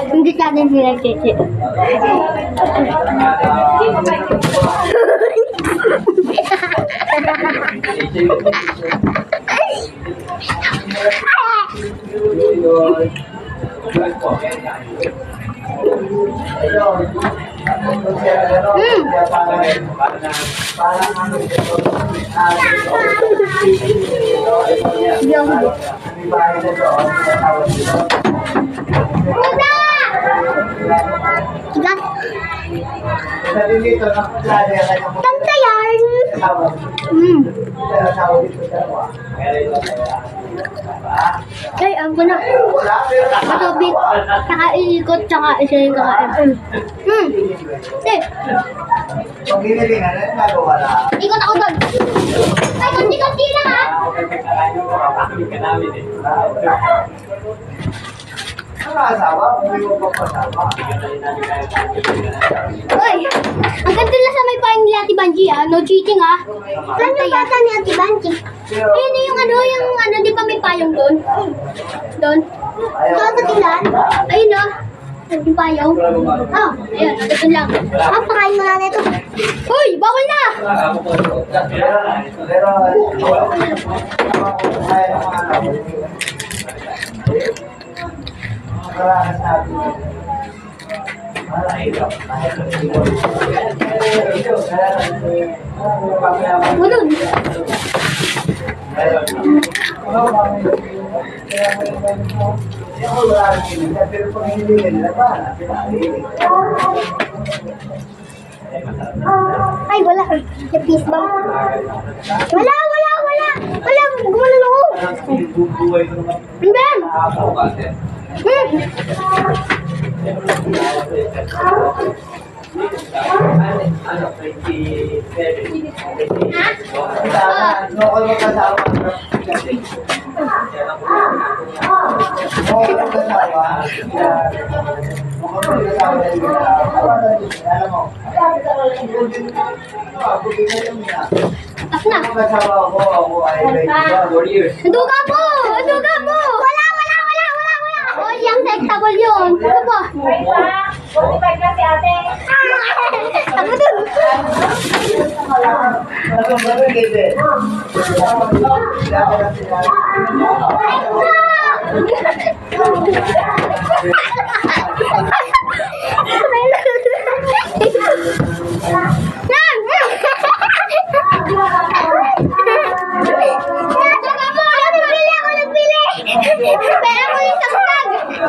Hindi ka din pinag-cheche. Kanta yan. Ay, ang ko na. Matubig. Tsaka iikot, tsaka isa yung kakain. Ikot ako doon. Ay, kunti-kunti lang ha. Uy, ang ganda lang sa may paing ni Ate Banji ah. No cheating ah. Ano yung bata ni Ate Banji? Ayun yung di ba may payong doon? Doon? Doon sa tilan? Ayun oh. Yung payong? Oh, ayun, doon lang. Ah, pakain mo na ito. Uy, bawal na! Ulun. Ay, wala. Yung peace bomb. Wala. Gumanon ako. Ben! Duga mo! Wala! Oh, yung sectable yun. Ano ba? 45 na si ate. Ako dun.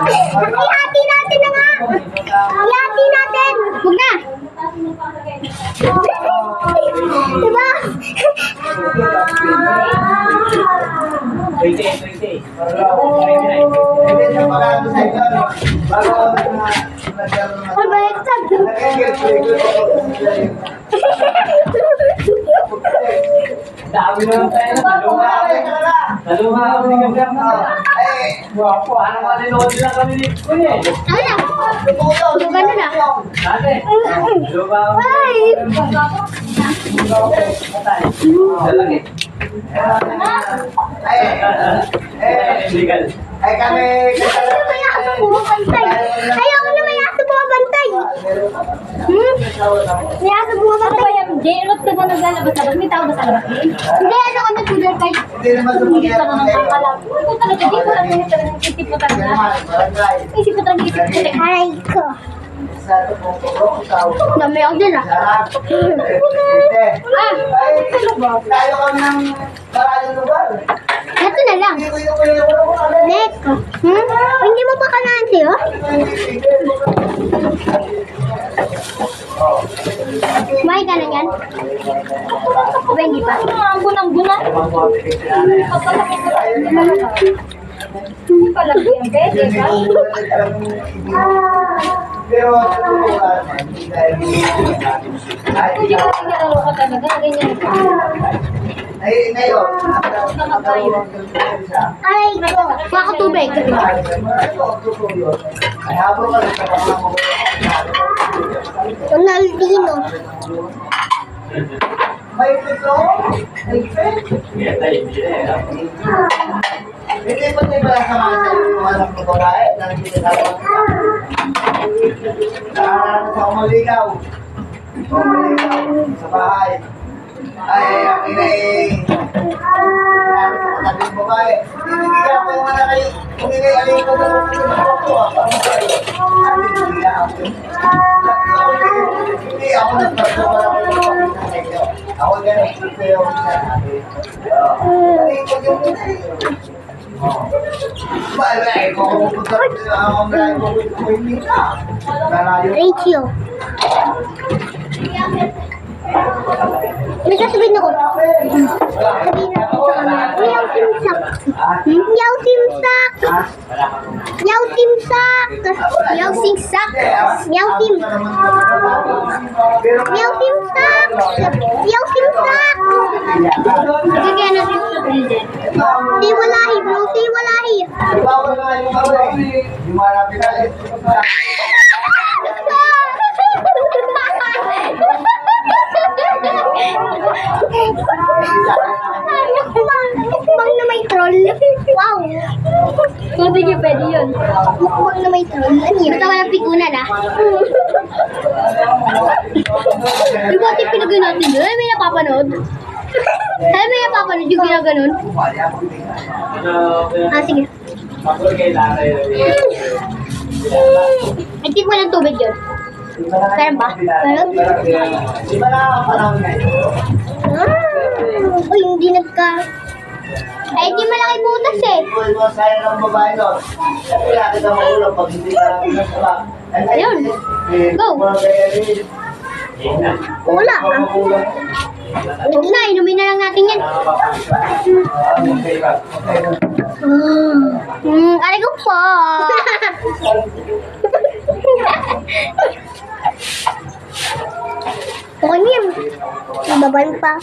Ihati natin na nga. Ihati natin. Huwag na. Diba? Ay, baliktad. Dami naman tayo na. Talunga ako ng gagawin. Wapo, ano ka ninood lang kami ni Kuya? Ano na? Lugan na na. Ate, talunga ako. Ay! Dalangit. Legal. Ay kami. May aso bumabantay. Ayaw ko na may aso bumabantay. May aso bumabantay. J-Rock na ba naglalabas-labas? May tao ba sa labas? Hindi, ano kami cooler kahit Hindi naman hindi pa naman kakalam. Kung talaga, di ko lang yung talagang isip mo talaga. Isip ko talaga isip ko. Aray ko. Dami ako din ah. Tayo kami ng maraming lugar. Ito na lang. Neko. Hindi mo pa kanahan sa'yo? Kumain ka na yan? Ba hindi pa? Ang bunang-bunan. Hindi pa lang yan, pwede ka? Pero Hindi ko rin nalaro ka talaga. Ganyan ka. ngayon, Aray ko. Baka tubig. Ronaldinho. May pito? May pito? Hindi pa tayo pala samahan sa yung anak ng babae. Nandito sa alam kita. Nakaranas ako maligaw. Maligaw sa bahay. Ay, ang ina eh. Nakaranas ako tabi ng babae. Hindi ako yung anak kayo. Kung hindi alin ko ng ako. Hindi ako. Hindi ako nagpapagawa ako ng pagkakas nyo. Ako ganun. Pero ako sinasabi. Ikot yung Balay ko kung pupunta ako na Rachel. May sasabihin ako. Sabihin natin sa kanila. Yaw timsak. Yaw timsak. Yaw timsak. Yaw simsak. Yaw tim. Yaw timsak. Yaw simsak. Kaya na Di walahi, bro. Di walahi. Bawal na yung bawal. Yung malapit na Mukbang na may troll. Wow. Hindi niya pwede yun. Mukbang na may troll. Ano yun? Basta walang pikunan ah. Di ba ito pinagay natin doon? Ay, may napapanood. Ay, may napapanood yung ginaganon. Ah, sige. Ay, mo ng tubig yun. Meron ba? Meron? Di ba nakakapanahon na ito? Uy, hindi nagka... Ay, di malaki butas eh. Kung mo sayang ng babae doon, kaya kita maulog pag hindi ka lang pinasaba. Ayun. Go. Wala ah. Huwag na, inumin na lang natin yan. Aray ko po. Okay, Mim. Nababan pa.